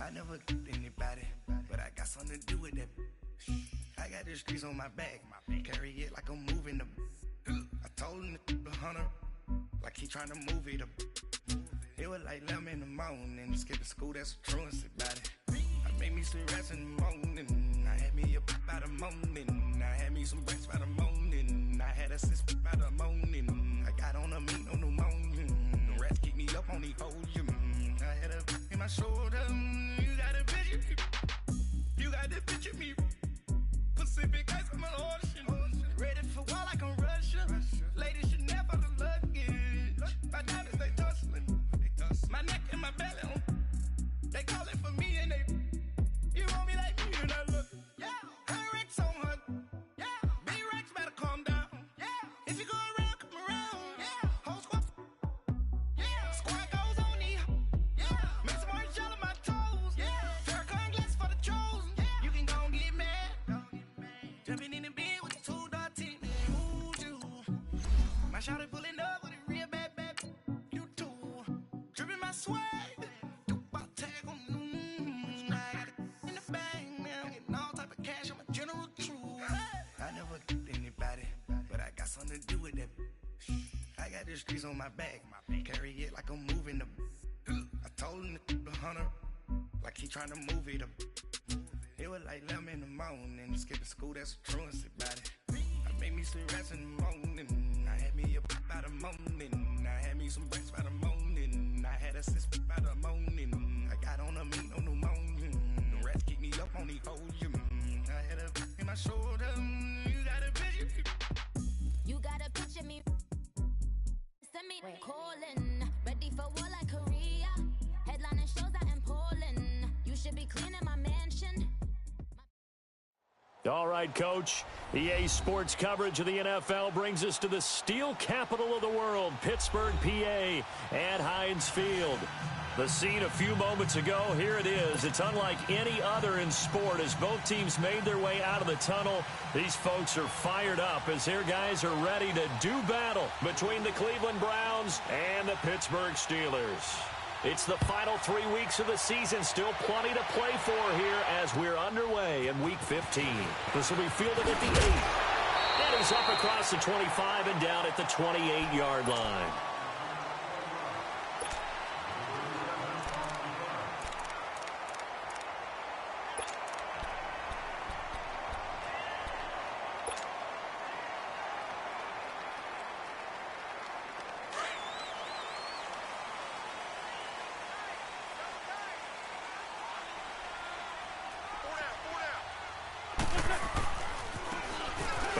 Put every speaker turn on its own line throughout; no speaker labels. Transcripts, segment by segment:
I never killed anybody, but I got something to do with that. I got the streets on my back, carry it like I'm moving the. I told him the hunter, like he trying to move it up. It was like 11 in the morning, skip to school, that's the truancy about it. I made me some rest in the morning, I had me a pop by the morning, I had me some breaks by the morning, I had a sis by the morning, I got on a meat on the morning, the rats keep me up on the podium, I had a in my shoulder, you got a picture, you got the picture me, Pacific ice on my ocean, ready for war like I'm Russia, ladies should never the luggage, my diamonds they tussling. My neck and my belly on. They call it for me and they. You want me like me and I look. Yeah. Her Rex on her. Yeah. B-Rex better calm down. Yeah. If you go around, come around. Yeah. Whole squad. Yeah. Squad goes on me. Yeah. Make some orange gel on my toes. Yeah. Farrakhan glass for the chosen. Yeah. You can go and get mad. Jumping in the bed with the 2-door team. Ooh, you. My shawty pulling up with a real bad. Swag, tag on, I got it in the bag now, getting all type of cash. I'm a general true. I never killed anybody, but I got something to do with that. I got the streets on my back, carry it like I'm moving the. I told him the hunter, like he trying to move it up. It was like 11 in the morning, skip to school, that's the truancy about it. I made me some rest in the morning, I had me a pop by the morning, I had me some breaks by the morning, I had a sis by the morning, I got on a meat on the morning, the rats keep me up on the podium, I had a in my shoulder, you got a picture.
You got a picture me, send me calling, ready for war like Korea, headlining shows out in Poland, you should be cleaning my mansion.
All right, Coach. EA Sports coverage of the NFL brings us to the steel capital of the world, Pittsburgh, PA, at Heinz Field. The scene a few moments ago, here it is. It's unlike any other in sport as both teams made their way out of the tunnel. These folks are fired up as their guys are ready to do battle between the Cleveland Browns and the Pittsburgh Steelers. It's the final 3 weeks of the season. Still plenty to play for here as we're underway in Week 15. This will be fielded at the 8. And he's up across the 25 and down at the 28-yard line.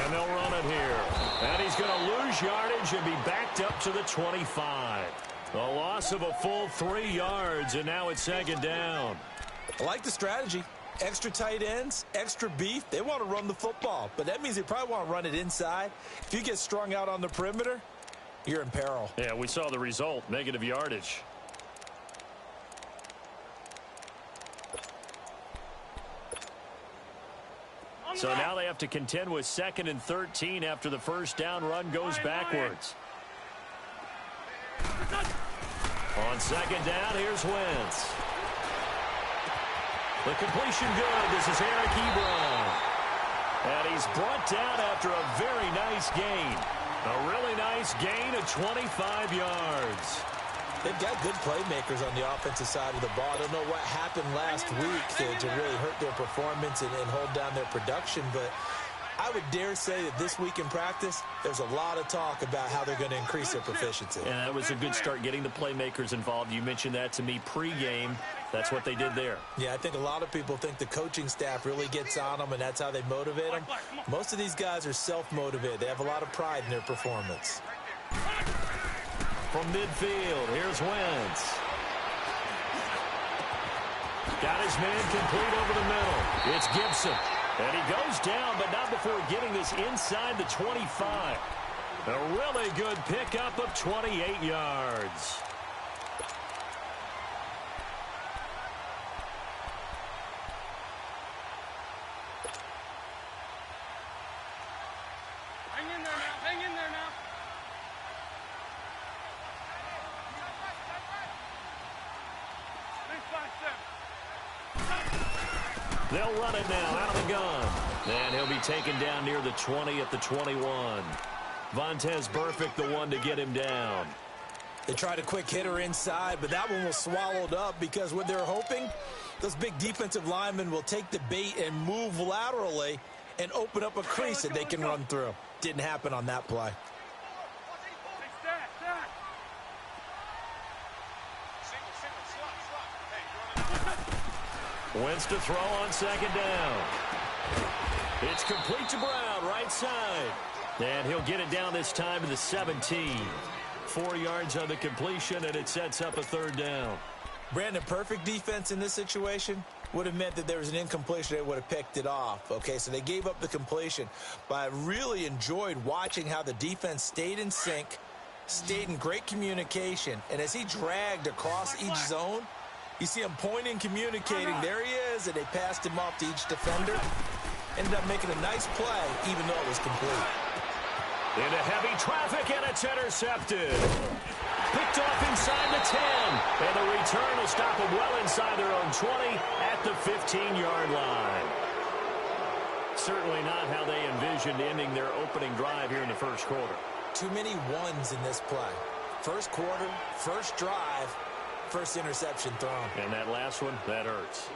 And they'll run it here. And he's going to lose yardage and be backed up to the 25. A loss of a full 3 yards, and now it's second down.
I like the strategy. Extra tight ends, extra beef. They want to run the football, but that means they probably want to run it inside. If you get strung out on the perimeter, you're in peril.
Yeah, we saw the result, negative yardage. So now they have to contend with 2nd and 13 after the first down run goes backwards. On second down, here's Wentz. The completion good. This is Eric Ebron. And he's brought down after a very nice gain. A really nice gain of 25 yards.
They've got good playmakers on the offensive side of the ball. I don't know what happened last week to really hurt their performance and hold down their production, but I would dare say that this week in practice, there's a lot of talk about how they're going to increase their proficiency.
And that was a good start, getting the playmakers involved. You mentioned that to me pregame. That's what they did there.
Yeah, I think a lot of people think the coaching staff really gets on them, and that's how they motivate them. Most of these guys are self-motivated. They have a lot of pride in their performance.
From midfield, here's Wentz. Got his man complete over the middle. It's Gibson. And he goes down, but not before getting this inside the 25. A really good pickup of 28 yards. They'll run it now out of the gun. And he'll be taken down near the 20 at the 21. Vontaze Burfict, the one to get him down.
They tried a quick hitter inside, but that one was swallowed up because what they're hoping, those big defensive linemen will take the bait and move laterally and open up a crease that they can run through. Didn't happen on that play.
Wentz to throw on second down. It's complete to Brown, right side. And he'll get it down this time to the 17. 4 yards on the completion, and it sets up a third down.
Brandon, perfect defense in this situation would have meant that there was an incompletion. They would have picked it off. Okay, so they gave up the completion. But I really enjoyed watching how the defense stayed in sync, stayed in great communication. And as he dragged across each zone, you see him pointing, communicating. There he is, and they passed him off to each defender. Ended up making a nice play, even though it was complete.
Into heavy traffic, and it's intercepted. Picked off inside the 10. And the return will stop them well inside their own 20 at the 15-yard line. Certainly not how they envisioned ending their opening drive here in the first quarter.
Too many ones in this play. First quarter, first drive, first interception thrown.
And that last one, that hurts.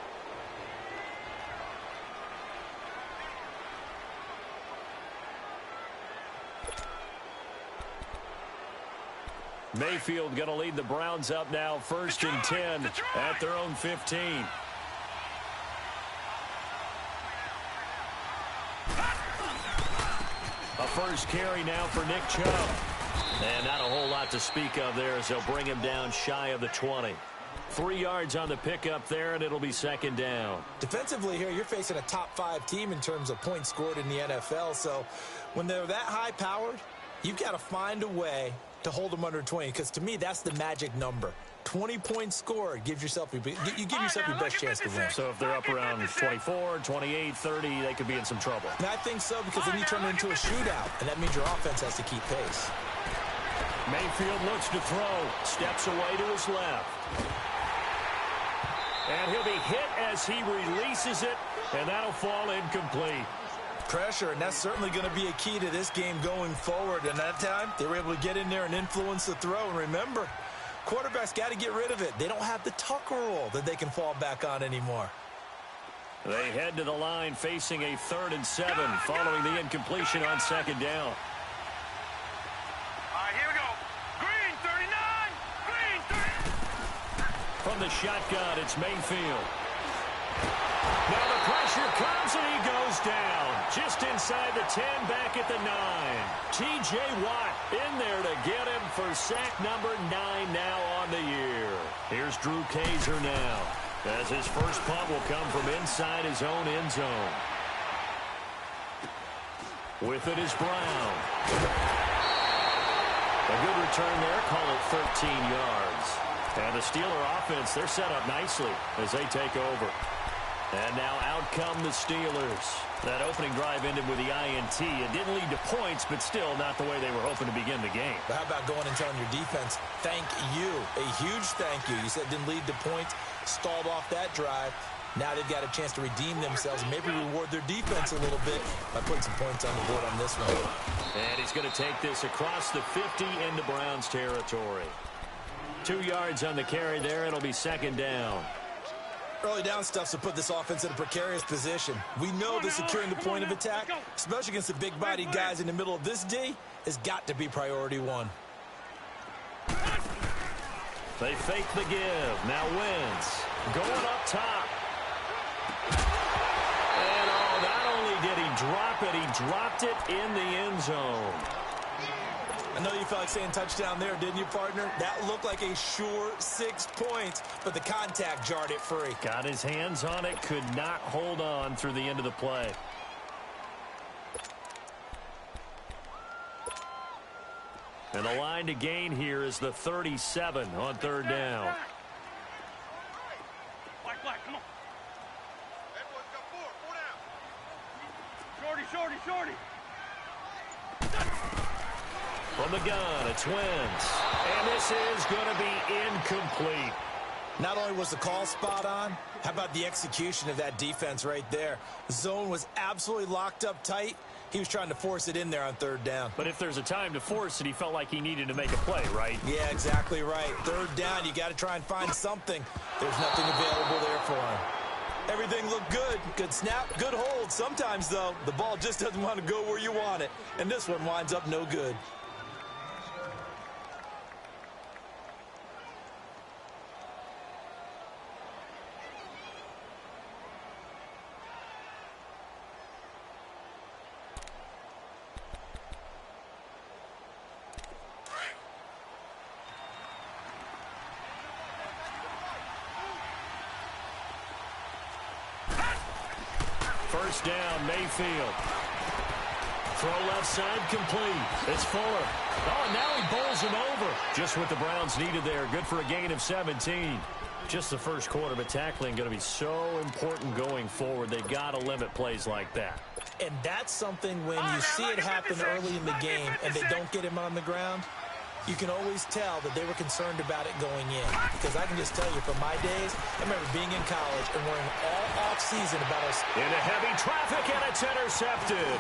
Mayfield going to lead the Browns up now, 1st and 10 at their own 15. A first carry now for Nick Chubb. And not a whole lot to speak of there as they'll bring him down shy of the 20. 3 yards on the pickup there, and it'll be second down.
Defensively here, you're facing a top-5 team in terms of points scored in the NFL. So when they're that high-powered, you've got to find a way to hold them under 20, because to me, that's the magic number. 20 points scored gives yourself, you give yourself your best chance to win.
So if they're up around 24, 28, 30, they could be in some trouble.
And I think so, because then you turn it into a shootout, and that means your offense has to keep pace.
Mayfield looks to throw, steps away to his left. And he'll be hit as he releases it, and that'll fall incomplete.
Pressure, and that's certainly going to be a key to this game going forward. And that time, they were able to get in there and influence the throw. And remember, quarterbacks got to get rid of it. They don't have the Tucker rule that they can fall back on anymore.
They head to the line facing a 3rd and 7 following the incompletion on second down.
All right, here we go. Green, 39. Green, 30.
From the shotgun, it's Mayfield. Now the pressure comes, and he goes down. Just inside the 10, back at the 9. T.J. Watt in there to get him for sack number 9 now on the year. Here's Drew Kaiser now, as his first punt will come from inside his own end zone. With it is Brown. A good return there, call it 13 yards. And the Steeler offense, they're set up nicely as they take over. And now out come the Steelers. That opening drive ended with the INT. It didn't lead to points, but still not the way they were hoping to begin the game.
But how about going and telling your defense, thank you, a huge thank you. You said it didn't lead to points, stalled off that drive. Now they've got a chance to redeem themselves and maybe reward their defense a little bit by putting some points on the board on this one.
And he's going to take this across the 50 into Browns territory. 2 yards on the carry there. It'll be second down.
Early down stuff to put this offense in a precarious position. We know that securing the point of attack, especially against the big-bodied guys in the middle of this D, has got to be priority one.
They fake the give. Now Wentz going up top. And not only did he drop it, he dropped it in the end zone.
I know you felt like saying touchdown there, didn't you, partner? That looked like a sure 6 points, but the contact jarred it free.
Got his hands on it, could not hold on through the end of the play. And the line to gain here is the 37 on 3rd down.
Black, come on. Shorty.
From the gun, it's Wentz. And this is going to be incomplete.
Not only was the call spot on, how about the execution of that defense right there? The zone was absolutely locked up tight. He was trying to force it in there on third down.
But if there's a time to force it, he felt like he needed to make a play, right?
Yeah, exactly right. Third down, you got to try and find something. There's nothing available there for him. Everything looked good. Good snap, good hold. Sometimes, though, the ball just doesn't want to go where you want it. And this one winds up no good.
First down, Mayfield. Throw left side complete. It's Fuller. Oh, and now he bowls him over. Just what the Browns needed there. Good for a gain of 17. Just the first quarter, but tackling going to be so important going forward. They got to limit plays like that.
And that's something when you see it happen early in the game and they don't get him on the ground, you can always tell that they were concerned about it going in. Because I can just tell you from my days, I remember being in college and worrying all off-season about us.
Into heavy traffic, and it's intercepted.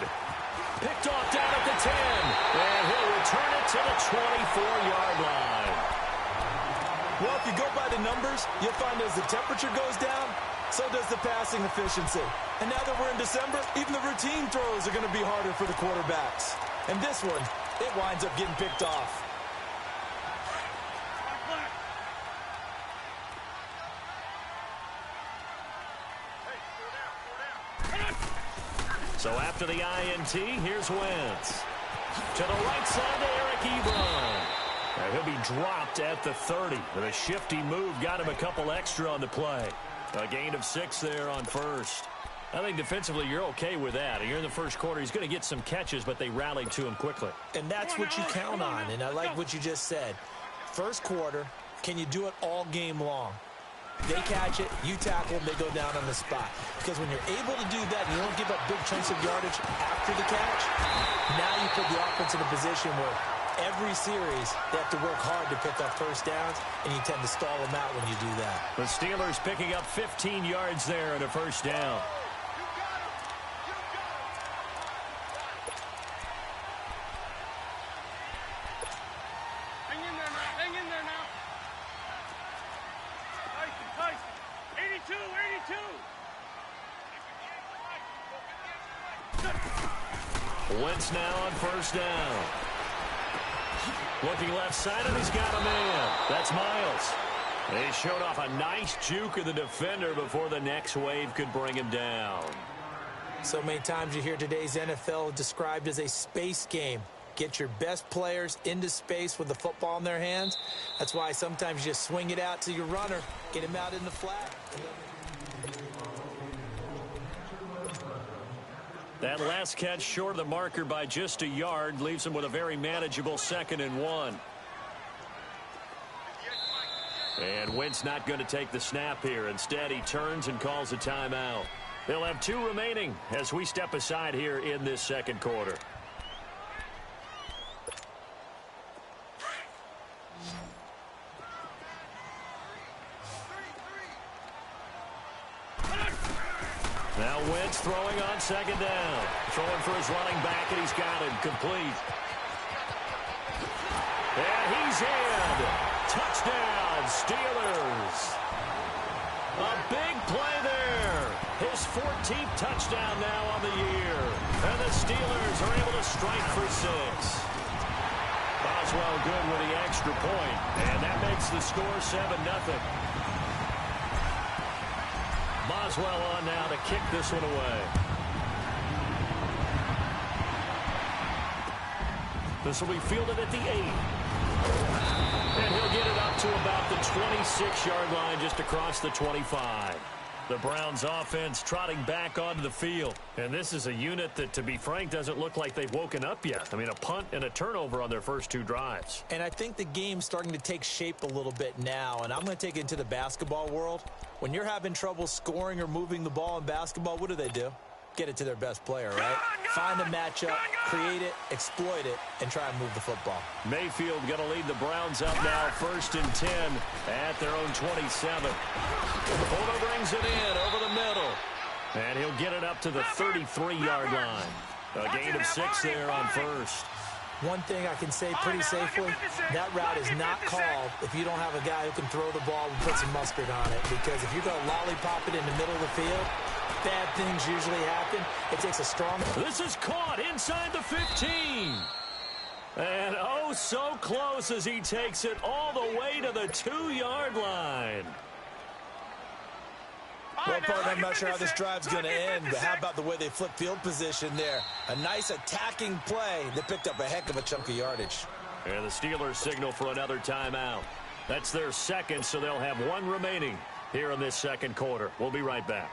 Picked off down at the 10. And he'll return it to the 24-yard line.
Well, if you go by the numbers, you'll find as the temperature goes down, so does the passing efficiency. And now that we're in December, even the routine throws are going to be harder for the quarterbacks. And this one, it winds up getting picked off.
So after the INT, here's Wentz. To the right side to Eric Ebron. Now he'll be dropped at the 30. With a shifty move, got him a couple extra on the play. A gain of 6 there on first. I think defensively you're okay with that. You're in the first quarter. He's going to get some catches, but they rallied to him quickly.
And that's what you count on, and I like what you just said. First quarter, can you do it all game long? They catch it, you tackle them, they go down on the spot. Because when you're able to do that and you don't give up big chunks of yardage after the catch, now you put the offense in a position where every series they have to work hard to pick up first downs, and you tend to stall them out when you do that.
The Steelers picking up 15 yards there and a first down.
Hang in there now. 82.
Wentz now on first down. Looking left side, and he's got a man. That's Miles. They showed off a nice juke of the defender before the next wave could bring him down.
So many times you hear today's NFL described as a space game. Get your best players into space with the football in their hands. That's why sometimes you just swing it out to your runner, get him out in the flat.
That last catch short of the marker by just a yard leaves him with a very manageable 2nd and 1. And Wentz not going to take the snap here. Instead, he turns and calls a timeout. They'll have 2 remaining as we step aside here in this second quarter. Now Wentz throwing on 2nd down. Throwing for his running back, and he's got it complete. And he's in. Touchdown, Steelers. A big play there. His 14th touchdown now on the year. And the Steelers are able to strike for 6. Boswell good with the extra point. And that makes the score 7-0. Boswell on now to kick this one away. This will be fielded at the 8. And he'll get it up to about the 26-yard line, just across the 25. The Browns offense trotting back onto the field. And this is a unit that, to be frank, doesn't look like they've woken up yet. I mean, a punt and a turnover on their first 2 drives.
And I think the game's starting to take shape a little bit now. And I'm going to take it into the basketball world. When you're having trouble scoring or moving the ball in basketball, what do? get it to their best player, right? Find a matchup, create it, exploit it, and try and move the football.
Mayfield going to lead the Browns up now, 1st and 10 at their own 27. Fuller brings it in over the middle, and he'll get it up to the 33-yard line. A gain of 6 there on first.
One thing I can say pretty safely, that route is not called if you don't have a guy who can throw the ball and put some mustard on it. Because if you're going to lollipop it in the middle of the field, bad things usually happen. It takes a strong...
This is caught inside the 15. And oh, so close as he takes it all the way to the 2-yard line.
Well, partner, I'm not sure how this drive's going to end, but how about the way they flip field position there? A nice attacking play that picked up a heck of a chunk of yardage.
And the Steelers signal for another timeout. That's their second, so they'll have one remaining here in this second quarter. We'll be right back.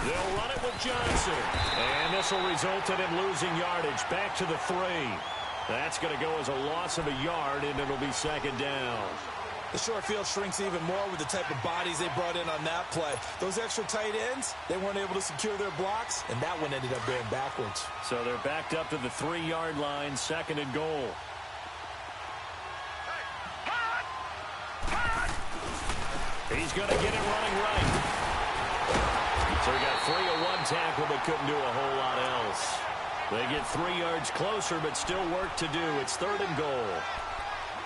They'll run it with Johnson. And this will result in him losing yardage back to the 3. That's going to go as a loss of a yard, and it'll be second down.
The short field shrinks even more with the type of bodies they brought in on that play. Those extra tight ends, they weren't able to secure their blocks, and that one ended up going backwards.
So they're backed up to the 3-yard line, 2nd and goal. He's going to get it running right. So he got 3 of 1 tackle, but couldn't do a whole lot else. They get 3 yards closer, but still work to do. It's 3rd and goal.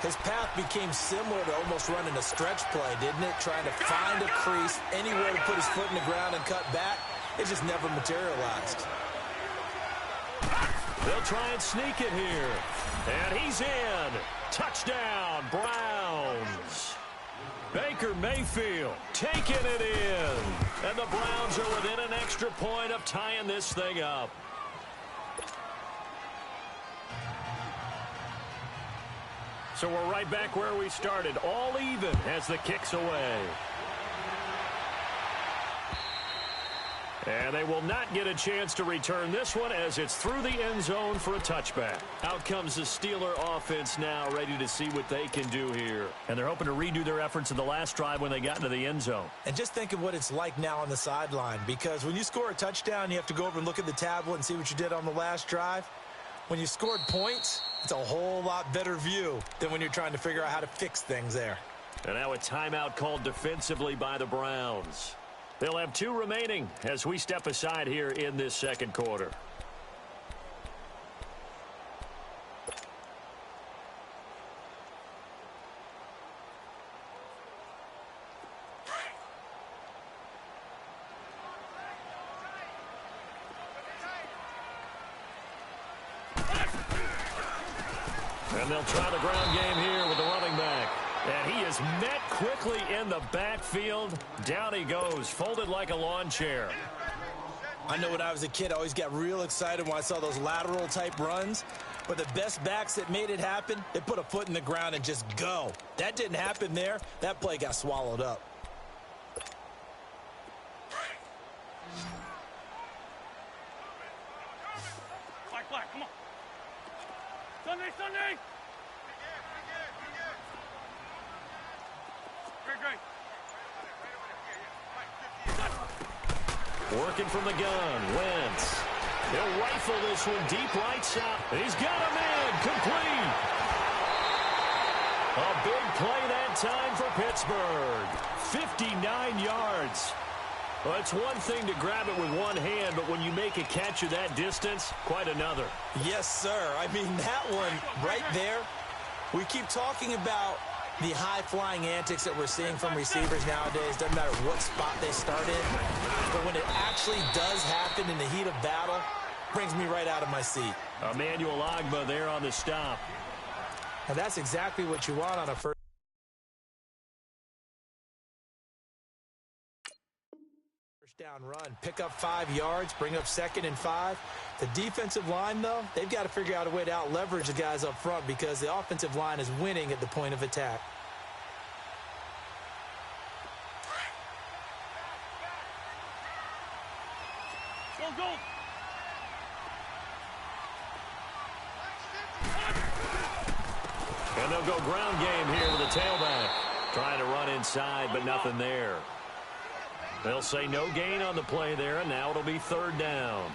His path became similar to almost running a stretch play, didn't it? Trying to find a crease, anywhere to put his foot in the ground and cut back. It just never materialized.
They'll try and sneak it here. And he's in. Touchdown, Browns. Baker Mayfield taking it in. And the Browns are within an extra point of tying this thing up. So we're right back where we started, all even as the kick's away. And they will not get a chance to return this one as it's through the end zone for a touchback. Out comes the Steeler offense now, ready to see what they can do here. And they're hoping to redo their efforts in the last drive when they got into the end zone.
And just think of what it's like now on the sideline, because when you score a touchdown, you have to go over and look at the tablet and see what you did on the last drive. When you scored points, it's a whole lot better view than when you're trying to figure out how to fix things there.
And now a timeout called defensively by the Browns. They'll have 2 remaining as we step aside here in this second quarter. And they'll try the ground game here with the running back. And he is met quickly in the backfield. Down he goes, folded like a lawn chair.
I know when I was a kid, I always got real excited when I saw those lateral type runs. But the best backs that made it happen, they put a foot in the ground and just go. That didn't happen there. That play got swallowed up.
Black, come on. Sunday.
Working from the gun, Wentz. He'll rifle this one deep right side. He's got him in, complete. A big play that time for Pittsburgh. 59 yards. Well, it's one thing to grab it with one hand, but when you make a catch of that distance, quite another.
Yes, sir. I mean, that one right there, we keep talking about the high-flying antics that we're seeing from receivers nowadays. Doesn't matter what spot they start in. But when it actually does happen in the heat of battle, brings me right out of my seat.
Emmanuel Ogbah there on the stop.
And that's exactly what you want on a first down run. Pick up 5 yards, bring up 2nd and 5. The defensive line, though, they've got to figure out a way to out-leverage the guys up front because the offensive line is winning at the point of attack.
They'll go ground game here with the tailback. Trying to run inside, but nothing there. They'll say no gain on the play there, and now it'll be third down.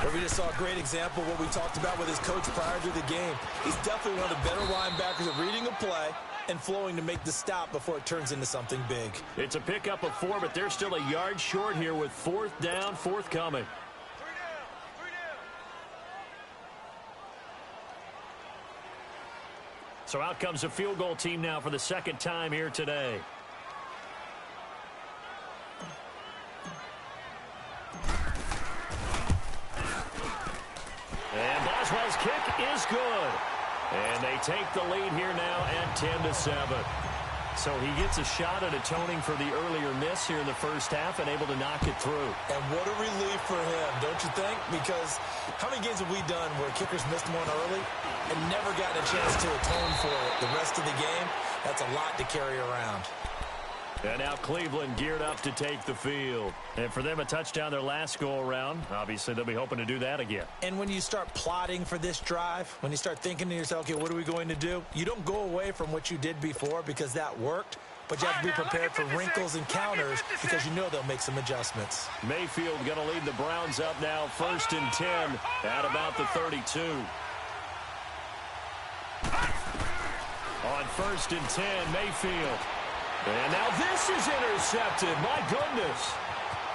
Well, we just saw a great example of what we talked about with his coach prior to the game. He's definitely one of the better linebackers at reading a play and flowing to make the stop before it turns into something big.
It's a pickup of 4, but they're still a yard short here with fourth down, forthcoming. So out comes a field goal team now for the second time here today. And Boswell's kick is good. And they take the lead here now at 10-7. So he gets a shot at atoning for the earlier miss here in the first half and able to knock it through.
And what a relief for him, don't you think? Because how many games have we done where kickers missed one early and never gotten a chance to atone for it the rest of the game? That's a lot to carry around.
And now Cleveland geared up to take the field. And for them, a touchdown their last go-around. Obviously, they'll be hoping to do that again.
And when you start plotting for this drive, when you start thinking to yourself, okay, what are we going to do? You don't go away from what you did before because that worked, but you have to be prepared for wrinkles and counters because you know they'll make some adjustments.
Mayfield going to lead the Browns up now, 1st and 10 at about the 32. On 1st and 10, Mayfield. And now this is intercepted. My goodness.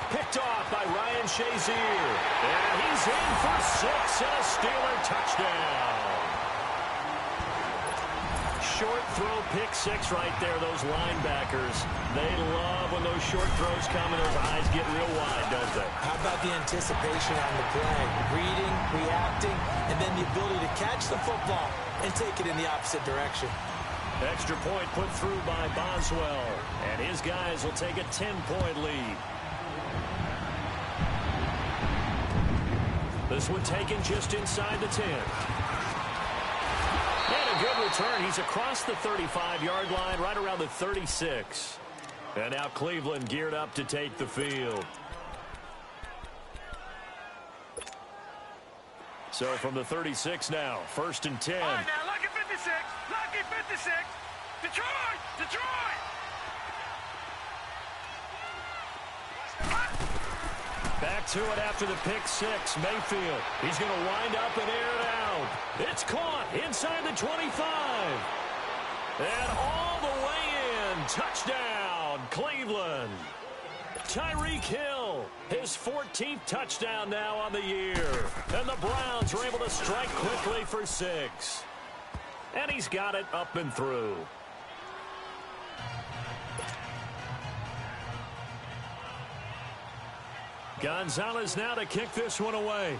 Picked off by Ryan Shazier. And he's in for 6 and a Steeler touchdown. Short throw, pick 6 right there. Those linebackers, they love when those short throws come and those eyes get real wide, don't they?
How about the anticipation on the play? Reading, reacting, and then the ability to catch the football and take it in the opposite direction.
Extra point put through by Boswell. And his guys will take a 10-point lead. This one taken just inside the 10. And a good return. He's across the 35-yard line, right around the 36. And now Cleveland geared up to take the field. So from the 36 now, 1st and 10.
All right, now, lucky 56. Lucky 56. Detroit! Detroit!
Back to it after the pick 6. Mayfield. He's going to wind up and air it out. It's caught inside the 25. And all the way in. Touchdown, Cleveland. Tyreek Hill, his 14th touchdown now on the year. And the Browns are able to strike quickly for 6. And he's got it up and through. Gonzalez now to kick this one away.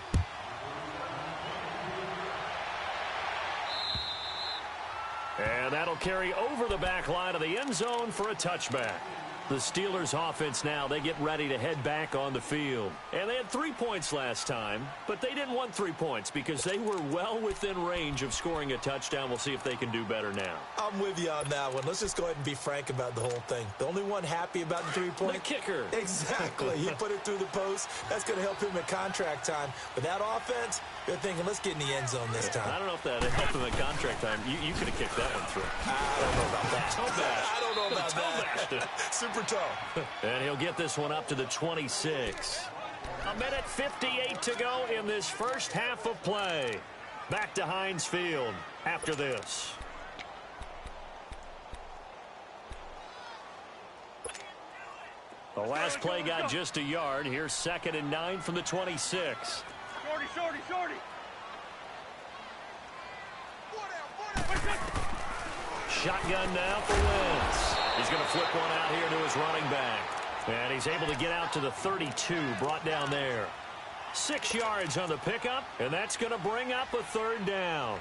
And that'll carry over the back line of the end zone for a touchback. The Steelers offense now, they get ready to head back on the field. And they had 3 points last time, but they didn't want 3 points because they were well within range of scoring a touchdown. We'll see if they can do better now.
I'm with you on that one. Let's just go ahead and be frank about the whole thing. The only one happy about the 3-point?
The kicker.
Exactly. He put it through the post. That's going to help him at contract time. With that offense, they're thinking, let's get in the end zone this time.
I don't know if that helped him at contract time. You could have kicked that one through.
I don't know about that.
I
don't know about that. Super toe.
And he'll get this one up to the 26. A minute 58 to go in this first half of play. Back to Heinz Field after this. The last play got just a yard. Here's 2nd and 9 from the 26.
Shorty.
Shotgun now for Wentz. He's going to flip one out here to his running back. And he's able to get out to the 32, brought down there. 6 yards on the pickup, and that's going to bring up a 3rd down.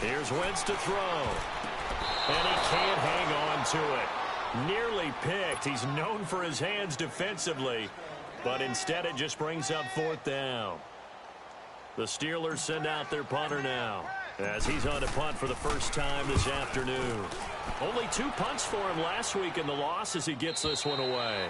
Here's Wentz to throw. And he can't hang on to it. Nearly picked. He's known for his hands defensively. But instead it just brings up 4th down. The Steelers send out their punter now, as he's on to punt for the first time this afternoon. Only 2 punts for him last week in the loss as he gets this one away.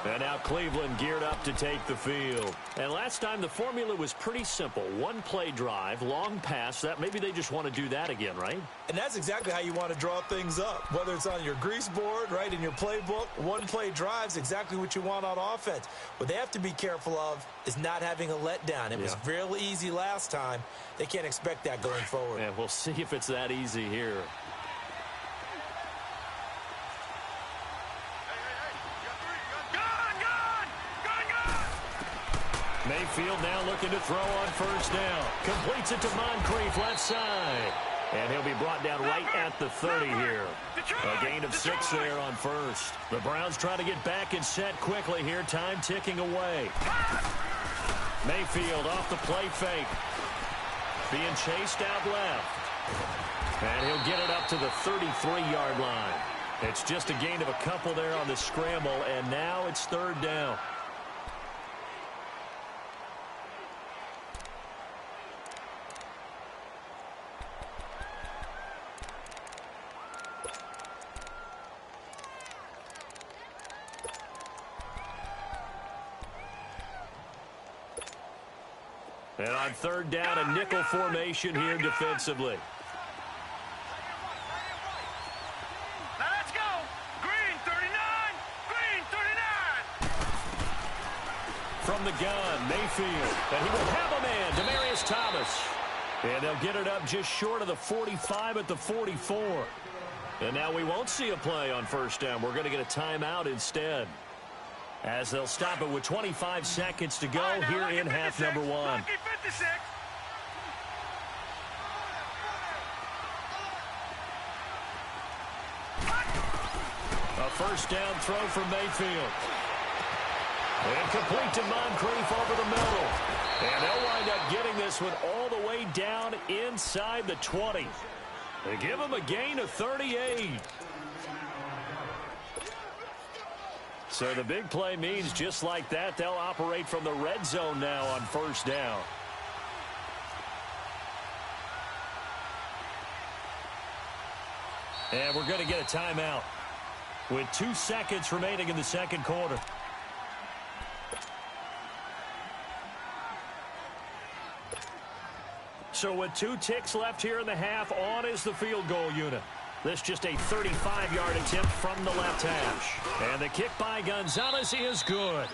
And now Cleveland geared up to take the field. And last time the formula was pretty simple. 1-play drive, long pass. That maybe they just want to do that again, right?
And that's exactly how you want to draw things up. Whether it's on your grease board, right, in your playbook, 1-play drive's exactly what you want on offense. What they have to be careful of is not having a letdown. It was real easy last time. They can't expect that going forward.
And we'll see if it's that easy here. Mayfield now looking to throw on first down. Completes it to Moncrief left side. And he'll be brought down right at the 30 here. A gain of 6 there on first. The Browns try to get back and set quickly here. Time ticking away. Mayfield off the play fake. Being chased out left. And he'll get it up to the 33-yard line. It's just a gain of a couple there on the scramble. And now it's 3rd down. And on 3rd down, a nickel formation here defensively.
Now let's go. Green 39. Green 39.
From the gun, Mayfield. And he will have a man, Demaryius Thomas. And they'll get it up just short of the 45 at the 44. And now we won't see a play on 1st down. We're going to get a timeout instead, as they'll stop it with 25 seconds to go here in half number 1. A 1st down throw from Mayfield. And complete to Moncrief over the middle. And they'll wind up getting this one all the way down inside the 20. They give him a gain of 38. So the big play means just like that, they'll operate from the red zone now on 1st down. And we're going to get a timeout with 2 seconds remaining in the 2nd quarter. So with 2 ticks left here in the half, on is the field goal unit. This just a 35-yard attempt from the left hash. And the kick by Gonzalez is good.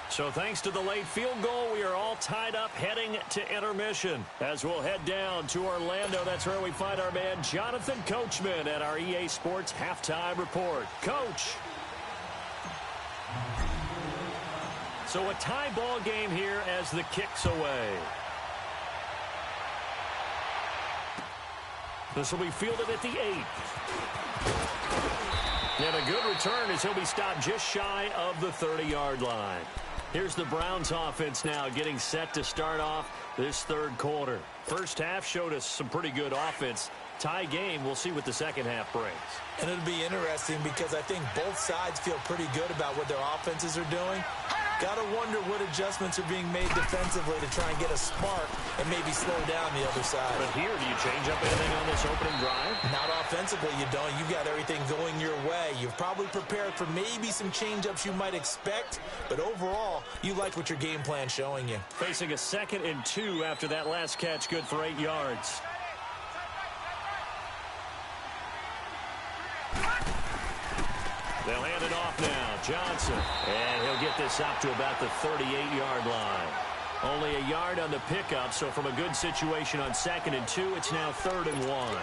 So thanks to the late field goal, we are all tied up heading to intermission. As we'll head down to Orlando, that's where we find our man Jonathan Coachman at our EA Sports Halftime Report. Coach. So a tie ball game here as the kick's away. This will be fielded at the 8. And a good return as he'll be stopped just shy of the 30-yard line. Here's the Browns offense now getting set to start off this 3rd quarter. First half showed us some pretty good offense. Tie game, we'll see what the 2nd half brings.
And it'll be interesting because I think both sides feel pretty good about what their offenses are doing. Got to wonder what adjustments are being made defensively to try and get a spark and maybe slow down the other side.
But here, do you change up anything on this opening drive?
Not offensively, you don't. You've got everything going your way. You've probably prepared for maybe some change-ups you might expect, but overall, you like what your game plan's showing you.
Facing a 2nd and 2 after that last catch, good for 8 yards. They'll hand it off now. Johnson. And he'll get this up to about the 38-yard line. Only a yard on the pickup, so from a good situation on 2nd and 2, it's now 3rd and 1.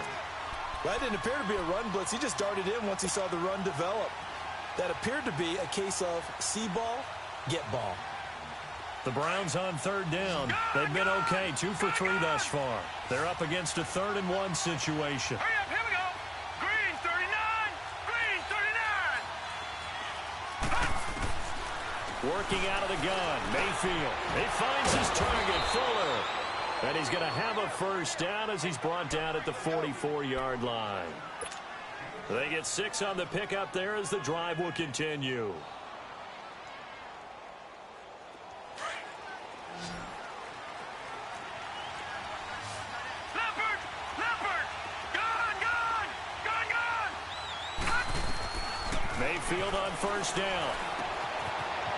That didn't appear to be a run blitz. He just darted in once he saw the run develop. That appeared to be a case of see ball, get ball.
The Browns on 3rd down. They've been okay, 2 for 3 thus far. They're up against a 3rd and 1 situation.
Hurry up, here we go. Green 39. Green 39.
Working out of the gun, Mayfield. He finds his target, Fuller. And he's going to have a 1st down as he's brought down at the 44-yard line. They get 6 on the pickup there as the drive will continue. Mayfield on first down.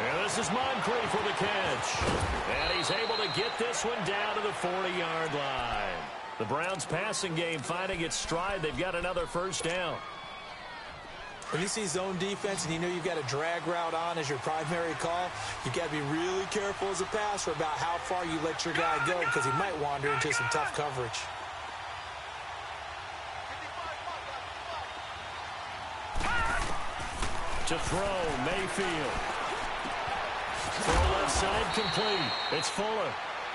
And this is Moncrief for the catch. And he's able to get this one down to the 40-yard line. The Browns passing game finding its stride. They've got another first down.
When you see zone defense and you know you've got a drag route on as your primary call, you've got to be really careful as a passer about how far you let your guy go because he might wander into some tough coverage.
To throw, Mayfield. Throw left side complete. It's Fuller.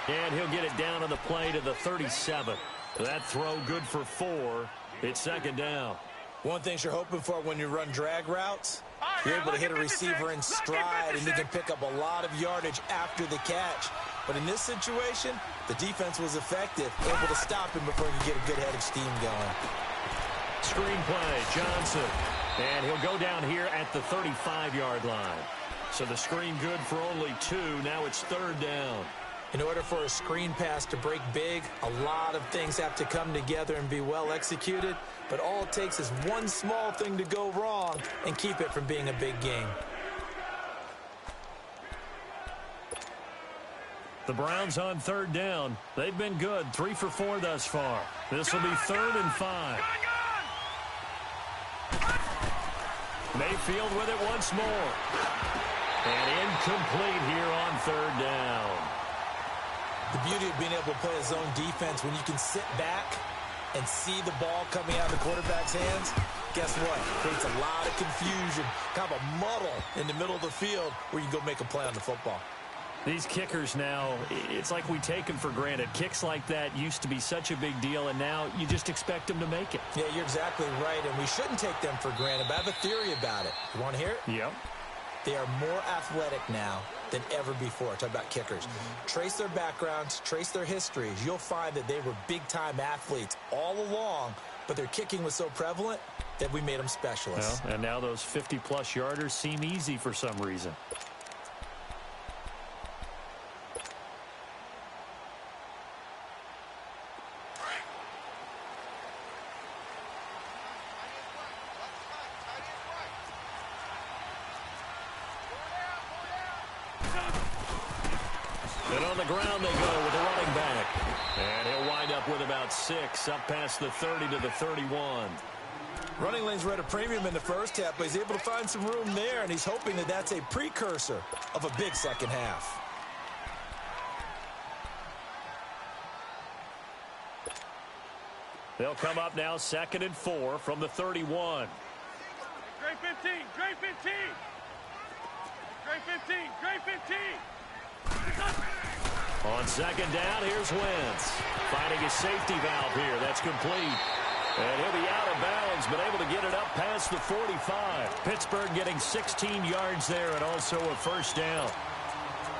And he'll get it down on the play to the 37. That throw good for 4. It's second down.
One thing you're hoping for when you run drag routes, you're able to hit a receiver in stride and you can pick up a lot of yardage after the catch. But in this situation, the defense was effective, able to stop him before he could get a good head of steam going.
Screen play, Johnson. And he'll go down here at the 35-yard line. So the screen good for only 2. Now it's third down.
In order for a screen pass to break big, a lot of things have to come together and be well executed. But all it takes is one small thing to go wrong and keep it from being a big game.
The Browns on third down. They've been good, 3 for 4 thus far. This will be 3rd and 5. Mayfield with it once more. And incomplete here on third down.
The beauty of being able to play a zone defense when you can sit back and see the ball coming out of the quarterback's hands, guess what? Creates a lot of confusion, kind of a muddle in the middle of the field where you can go make a play on the football.
These kickers now, it's like we take them for granted. Kicks like that used to be such a big deal, and now you just expect them to make it.
Yeah, you're exactly right, and we shouldn't take them for granted, but I have a theory about it. You want to hear it?
Yep.
They are more athletic now than ever before. Talk about kickers. Trace their backgrounds, trace their histories. You'll find that they were big-time athletes all along, but their kicking was so prevalent that we made them specialists.
Well, and now those 50-plus yarders seem easy for some reason. And on the ground they go with the running back. And he'll wind up with about 6 up past the 30 to the 31.
Running lanes were at a premium in the first half, but he's able to find some room there, and he's hoping that that's a precursor of a big second half.
They'll come up now 2nd and 4 from the 31.
Great 15, great 15. Great 15, great 15.
On second down, here's Wentz. Finding his safety valve here. That's complete. And he'll be out of bounds, but able to get it up past the 45. Pittsburgh getting 16 yards there and also a first down.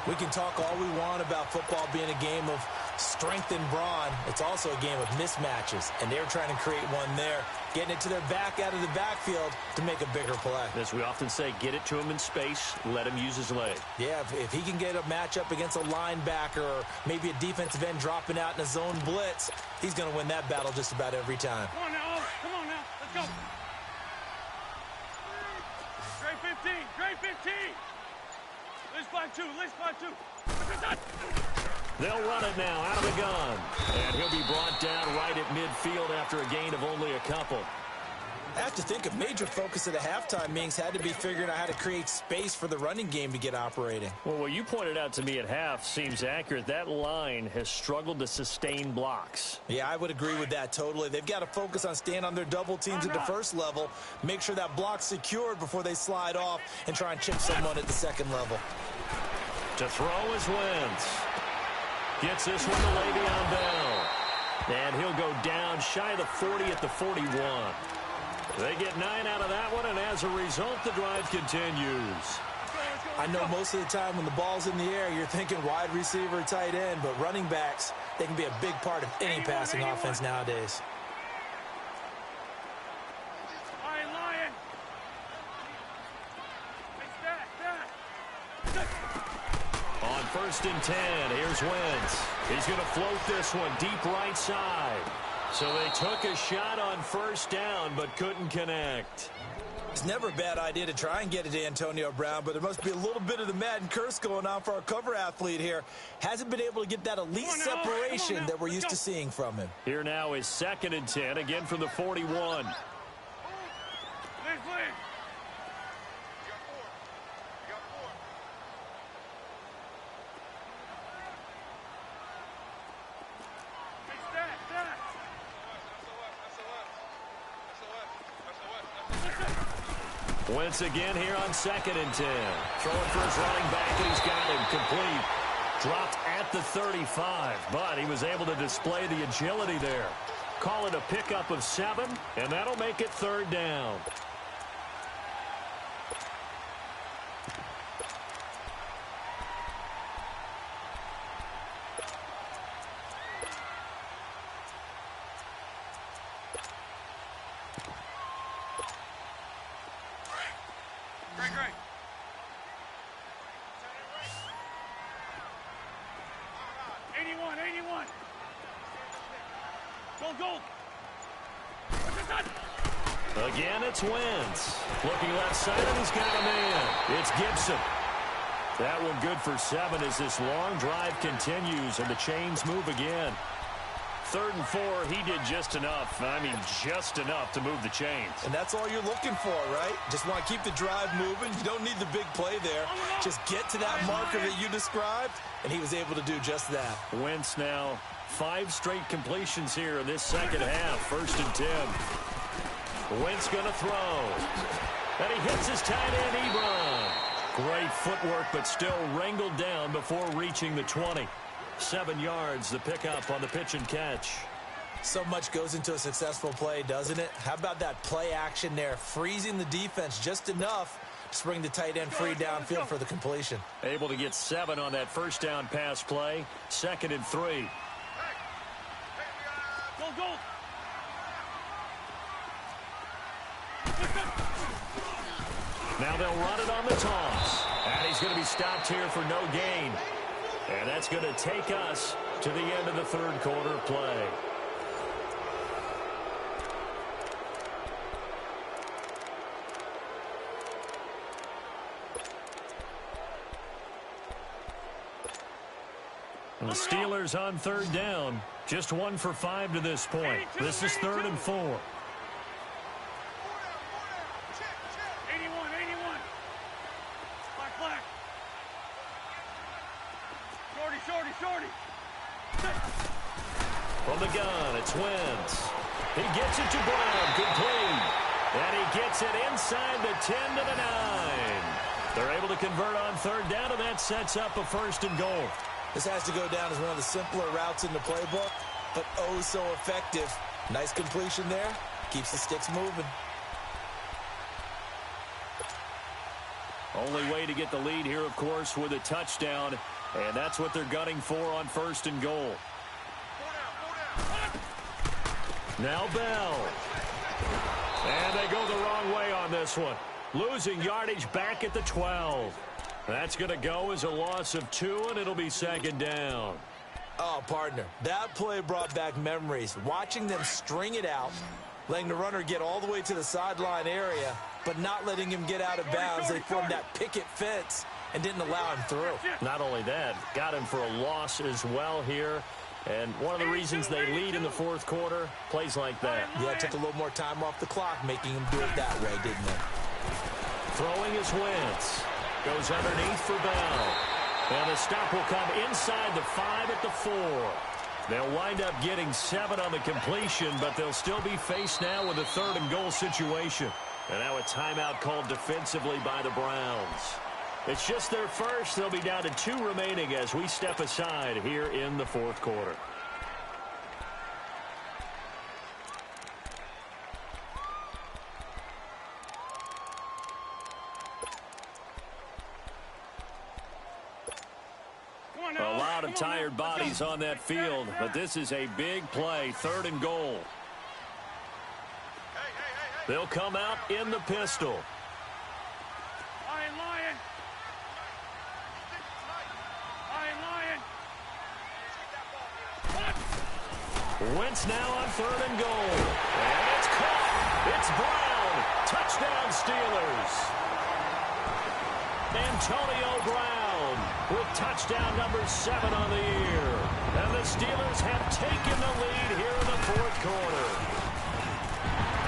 We can talk all we want about football being a game of strength and brawn. It's also a game of mismatches, and they're trying to create one there, getting it to their back out of the backfield to make a bigger play.
As we often say, get it to him in space, let him use his leg.
Yeah, if he can get a matchup against a linebacker or maybe a defensive end dropping out in a zone blitz, he's going to win that battle just about every time.
Come on now, come on now, let's go. Great 15, great 15. Let's fly 2, let's fly 2.
They'll run it now out of the gun. And he'll be brought down right at midfield after a gain of only a couple.
I have to think a major focus at a halftime means had to be figuring out how to create space for the running game to get operating.
Well, what you pointed out to me at half seems accurate. That line has struggled to sustain blocks.
Yeah, I would agree with that totally. They've got to focus on staying on their double teams at the first level, make sure that block's secured before they slide off and try and chip someone at the second level.
To throw is Wentz. Gets this one to Le'Veon Bell. And he'll go down shy of the 40 at the 41. They get 9 out of that one, and as a result, the drive continues.
I know most of the time when the ball's in the air, you're thinking wide receiver, tight end, but running backs, they can be a big part of any passing offense nowadays.
All right,
first and 10. Here's Wentz. He's going to float this one deep right side. So they took a shot on first down but couldn't connect.
It's never a bad idea to try and get it to Antonio Brown, but there must be a little bit of the Madden curse going on for our cover athlete here. Hasn't been able to get that elite separation that we're used to seeing from him.
Here now is second and 10, again from the 41. Wentz again here on second and 10. Throwing for his running back, and he's got him complete. Dropped at the 35, but he was able to display the agility there. Call it a pickup of 7, and that'll make it third down.
Great. Go.
Again, it's Wentz. Looking left side, and he's got a man. It's Gibson. That one good for 7 as this long drive continues, and the chains move again. 3rd and 4, he did just enough. I mean, just enough to move the chains.
And that's all you're looking for, right? Just want to keep the drive moving. You don't need the big play there. Just get to that marker that you described, and he was able to do just that.
Wentz now 5 straight completions here in this second half. 1st and 10. Wentz going to throw. And he hits his tight end, Ebron. Great footwork, but still wrangled down before reaching the 20. 7 yards, the pickup on the pitch and catch.
So much goes into a successful play, doesn't it? How about that play action there, freezing the defense just enough to bring the tight end free downfield for the completion.
Able to get 7 on that first down pass play. 2nd and 3.
Go.
Now they'll run it on the toss. And he's going to be stopped here for no gain. And that's going to take us to the end of the 3rd quarter play. The Steelers on 3rd down. Just 1 for 5 to this point. This is 3rd and 4.
81. Black. Shorty.
From the gun, it's Wentz. He gets it to Brown, complete. And he gets it inside the 10 to the 9. They're able to convert on 3rd down, and that sets up a 1st and goal.
This has to go down as one of the simpler routes in the playbook, but oh so effective. Nice completion there. Keeps the sticks moving.
Only way to get the lead here, of course, with a touchdown. And that's what they're gunning for on 1st and goal. Now Bell. And they go the wrong way on this one. Losing yardage back at the 12. That's going to go as a loss of 2, and it'll be 2nd down.
Oh, partner, that play brought back memories. Watching them string it out, letting the runner get all the way to the sideline area, but not letting him get out of bounds. They formed that picket fence and didn't allow him through.
Not only that, got him for a loss as well here. And one of the reasons they lead in the 4th quarter, plays like that.
Yeah, it took a little more time off the clock, making him do it that way, didn't it?
Throwing is Wentz. Goes underneath for Bell. And the stop will come inside the 5 at the 4. They'll wind up getting 7 on the completion, but they'll still be faced now with a 3rd and goal situation. And now a timeout called defensively by the Browns. It's just their first. They'll be down to 2 remaining as we step aside here in the 4th quarter. A lot of tired bodies on that field, but this is a big play, 3rd and goal. They'll come out in the pistol.
Lion.
Wentz now on 3rd and goal. And it's caught. It's Brown. Touchdown, Steelers. Antonio Brown with touchdown number 7 on the year. And the Steelers have taken the lead here in the 4th quarter.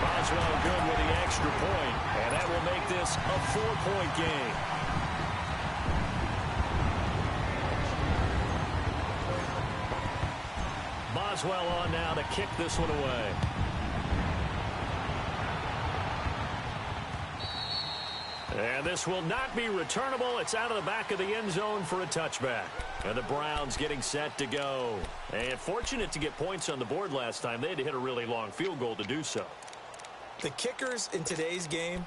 Boswell good with the extra point, and that will make this a 4-point game. Boswell on now to kick this one away. And this will not be returnable. It's out of the back of the end zone for a touchback. And the Browns getting set to go. And fortunate to get points on the board last time. They had to hit a really long field goal to do so.
The kickers in today's game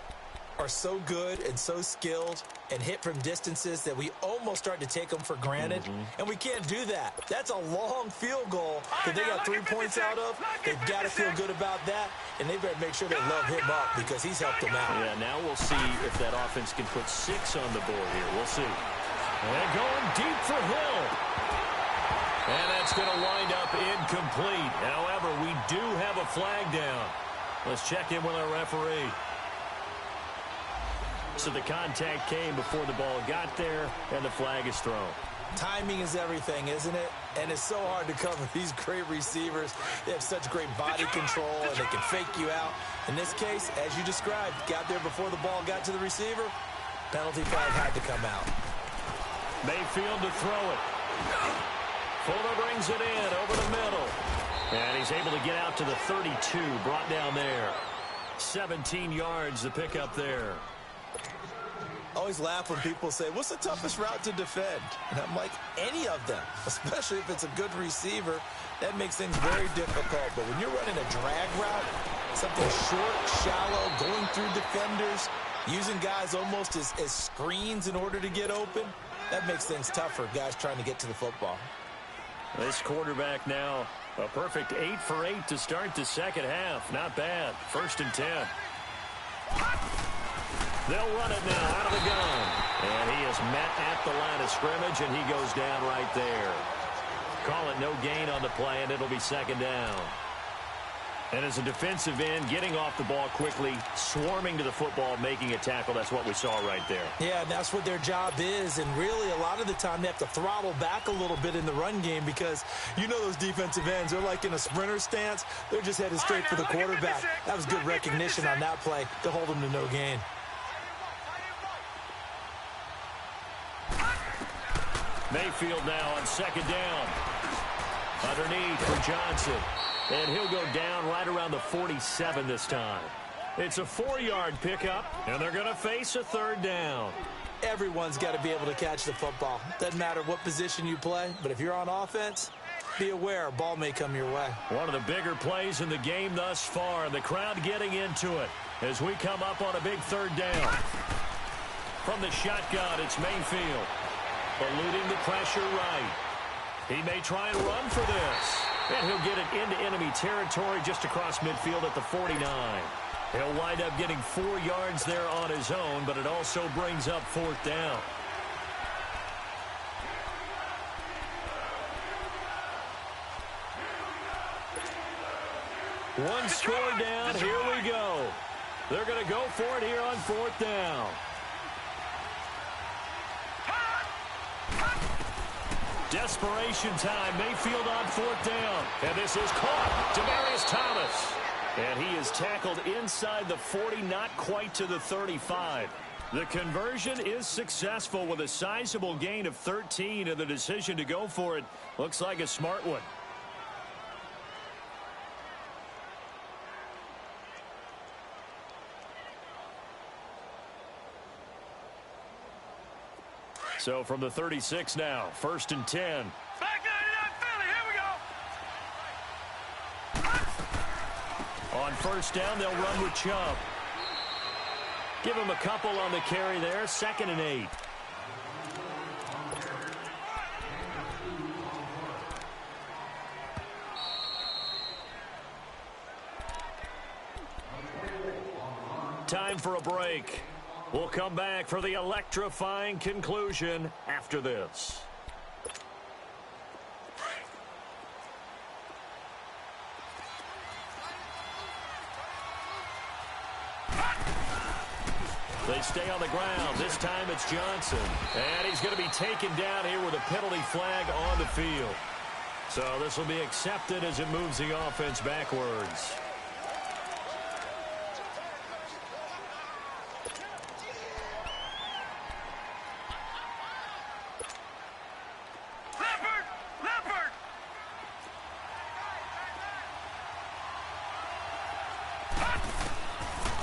are so good and so skilled and hit from distances that we almost start to take them for granted. And we can't do that. That's a long field goal that they got 3 points out of. They've got to feel good about that, and they better make sure they love him up because he's helped them out.
Yeah, now we'll see if that offense can put 6 on the board here. We'll see. And going deep for Hill. And that's going to wind up incomplete. However, we do have a flag down. Let's check in with our referee. So the contact came before the ball got there, and the flag is thrown.
Timing is everything, isn't it? And it's so hard to cover these great receivers. They have such great body control, and they can fake you out. In this case, as you described, got there before the ball got to the receiver. Penalty flag had to come out.
Mayfield to throw it. Fuller brings it in over the middle. And he's able to get out to the 32, brought down there. 17 yards to pick up there.
I always laugh when people say, what's the toughest route to defend? And I'm like, any of them, especially if it's a good receiver. That makes things very difficult. But when you're running a drag route, something short, shallow, going through defenders, using guys almost as screens in order to get open, that makes things tough for guys trying to get to the football.
This quarterback now, a perfect 8 for 8 to start the second half. Not bad. 1st and 10. They'll run it now out of the gun. And he is met at the line of scrimmage, and he goes down right there. Call it no gain on the play, and it'll be 2nd down. And as a defensive end, getting off the ball quickly, swarming to the football, making a tackle, that's what we saw right there.
Yeah, and that's what their job is. And really, a lot of the time, they have to throttle back a little bit in the run game because you know those defensive ends, they're like in a sprinter stance. They're just headed straight for the quarterback. That was good recognition on that play to hold them to no gain.
Mayfield now on 2nd down. Underneath for Johnson. And he'll go down right around the 47 this time. It's a 4-yard pickup, and they're going to face a 3rd down.
Everyone's got to be able to catch the football. Doesn't matter what position you play, but if you're on offense, be aware a ball may come your way.
One of the bigger plays in the game thus far. The crowd getting into it as we come up on a big 3rd down. From the shotgun, it's Mayfield. Eluding the pressure right. He may try and run for this. And he'll get it into enemy territory just across midfield at the 49. He'll wind up getting 4 yards there on his own, but it also brings up 4th down. One score down. Here we go. They're going to go for it here on 4th down. Desperation time. Mayfield on 4th down. And this is caught. Demaryius Thomas. And he is tackled inside the 40, not quite to the 35. The conversion is successful with a sizable gain of 13, and the decision to go for it looks like a smart one. So from the 36 now, 1st and 10.
Back 99 Philly, here we go.
On 1st down, they'll run with Chubb. Give him a couple on the carry there, 2nd and 8. Time for a break. We'll come back for the electrifying conclusion after this. to stay on the ground. This time it's Johnson. And he's going to be taken down here with a penalty flag on the field. So this will be accepted as it moves the offense backwards.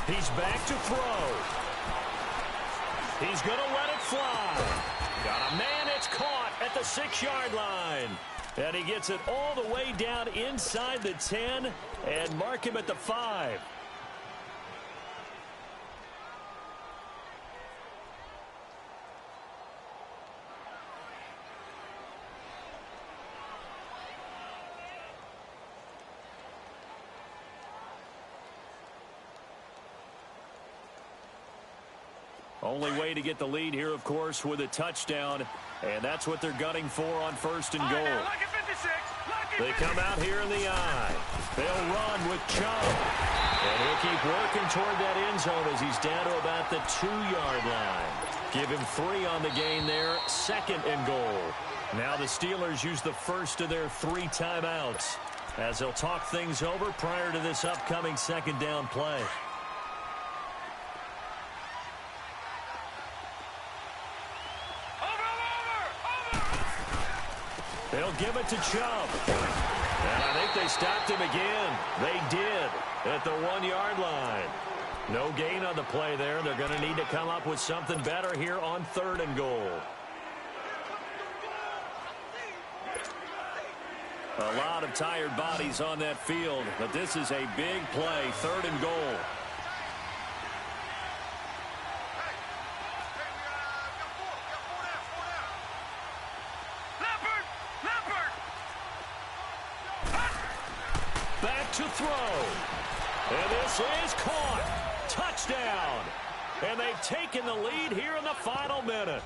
He's back to throw. He's going to let it fly. Got a man, it's caught at the 6-yard line. And he gets it all the way down inside the 10 and mark him at the 5. Only way to get the lead here, of course, with a touchdown. And that's what they're gunning for on 1st and goal. They come out here in the I. They'll run with Chubb. And he'll keep working toward that end zone as he's down to about the 2-yard line. Give him 3 on the gain there. 2nd and goal. Now the Steelers use the first of their 3 timeouts as they'll talk things over prior to this upcoming 2nd down play. They'll give it to Chubb. And I think they stopped him again. They did at the 1-yard line. No gain on the play there. They're going to need to come up with something better here on 3rd and goal. A lot of tired bodies on that field, but this is a big play. 3rd and goal. To throw. And this is caught. Touchdown. And they've taken the lead here in the final minute.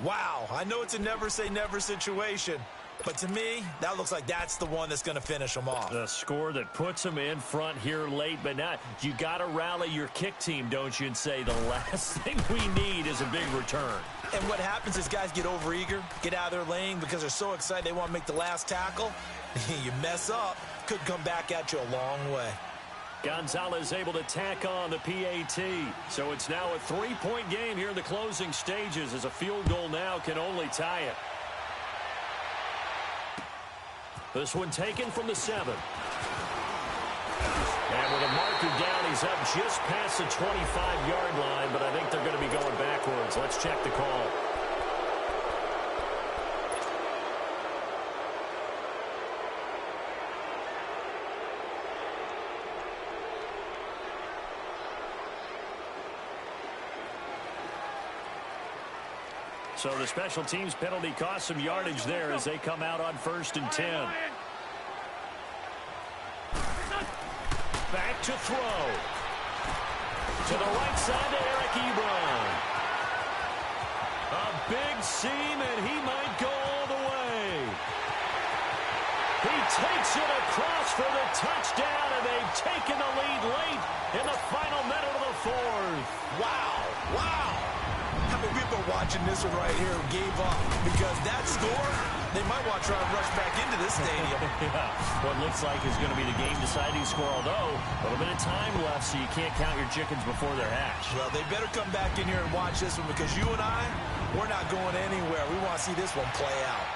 Wow, I know it's a never-say-never situation, but to me, that looks like that's the one that's going to finish them off.
The score that puts them in front here late, but not. You got to rally your kick team, don't you, and say the last thing we need is a big return.
And what happens is guys get overeager, get out of their lane because they're so excited they want to make the last tackle. You mess up, could come back at you a long way.
Gonzalez able to tack on the PAT. So it's now a 3-point game here in the closing stages as a field goal now can only tie it. This one taken from the 7. And with a marker down, he's up just past the 25-yard line, but I think they're going to be going backwards. Let's check the call. So the special teams penalty cost some yardage there as they come out on 1st and 10. Back to throw. To the right side to Eric Ebron. A big seam, and he might go all the way. He takes it across for the touchdown, and they've taken the lead late in the final minute of the 4th.
Wow, wow. How many people are watching this one right here who gave up? Because that score, they might want to try and rush back into this stadium.
Yeah, what looks like is going to be the game-deciding score, although a little bit of time left, so you can't count your chickens before they're hatched.
Well, they better come back in here and watch this one because you and I, we're not going anywhere. We want to see this one play out.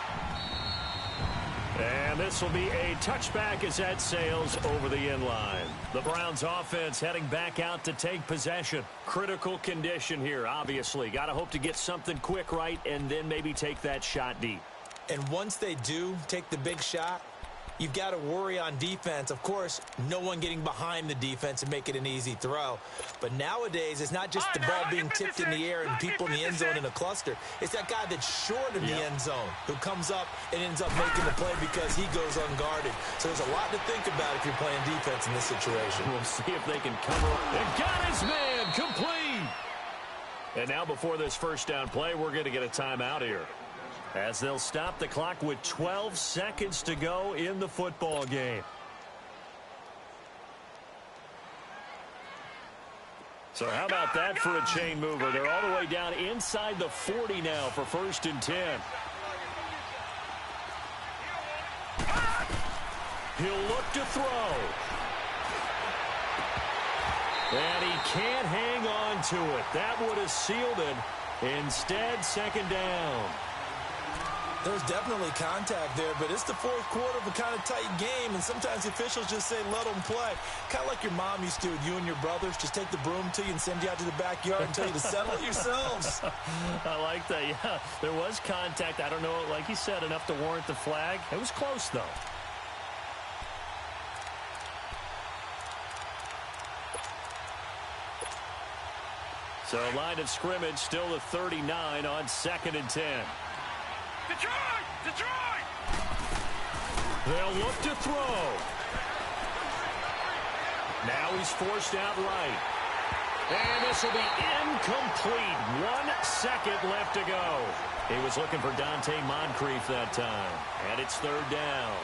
And this will be a touchback as that sails over the end line. The Browns offense heading back out to take possession. Critical condition here, obviously. Got to hope to get something quick right and then maybe take that shot deep.
And once they do take the big shot, you've got to worry on defense. Of course, no one getting behind the defense and make it an easy throw. But nowadays, it's not just the ball being tipped in the air and people in the end zone in a cluster. It's that guy that's short of the end zone who comes up and ends up making the play because he goes unguarded. So there's a lot to think about if you're playing defense in this situation.
We'll see if they can cover. And got his man complete. And now before this first down play, we're going to get a timeout here, as they'll stop the clock with 12 seconds to go in the football game. So how about that for a chain mover? They're all the way down inside the 40 now for 1st and 10. He'll look to throw. And he can't hang on to it. That would have sealed it. Instead, 2nd down.
There's definitely contact there, but it's the 4th quarter of a kind of tight game, and sometimes the officials just say, let them play. Kind of like your mom used to with you and your brothers. Just take the broom to you and send you out to the backyard and tell you to settle it yourselves.
I like that, yeah. There was contact. I don't know, like you said, enough to warrant the flag. It was close, though. So line of scrimmage still the 39 on 2nd and 10.
Detroit! Detroit!
They'll look to throw. Now he's forced out right. And this will be incomplete. 1 second left to go. He was looking for Dante Moncrief that time. And it's 3rd down.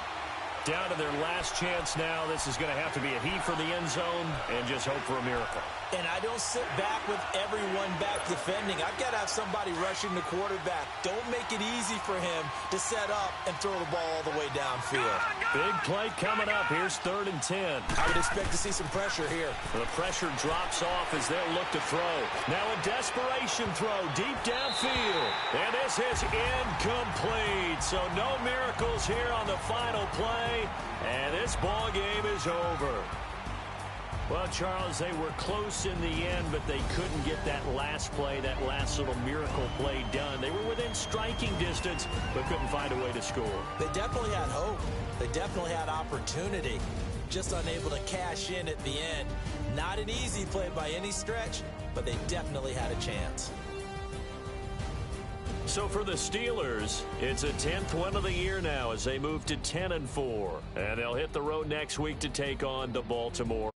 Down to their last chance now. This is going to have to be a heave for the end zone and just hope for a miracle.
And I don't sit back with everyone back defending. I've got to have somebody rushing the quarterback. Don't make it easy for him to set up and throw the ball all the way downfield.
Big play coming up. Here's 3rd and 10.
I would expect to see some pressure here.
The pressure drops off as they'll look to throw. Now a desperation throw deep downfield. And this is incomplete. So no miracles here on the final play. And this ball game is over. Well, Charles, they were close in the end, but they couldn't get that last play, that last little miracle play done. They were within striking distance, but couldn't find a way to score.
They definitely had hope. They definitely had opportunity. Just unable to cash in at the end. Not an easy play by any stretch, but they definitely had a chance.
So for the Steelers, it's a 10th win of the year now as they move to 10-4. And they'll hit the road next week to take on the Baltimore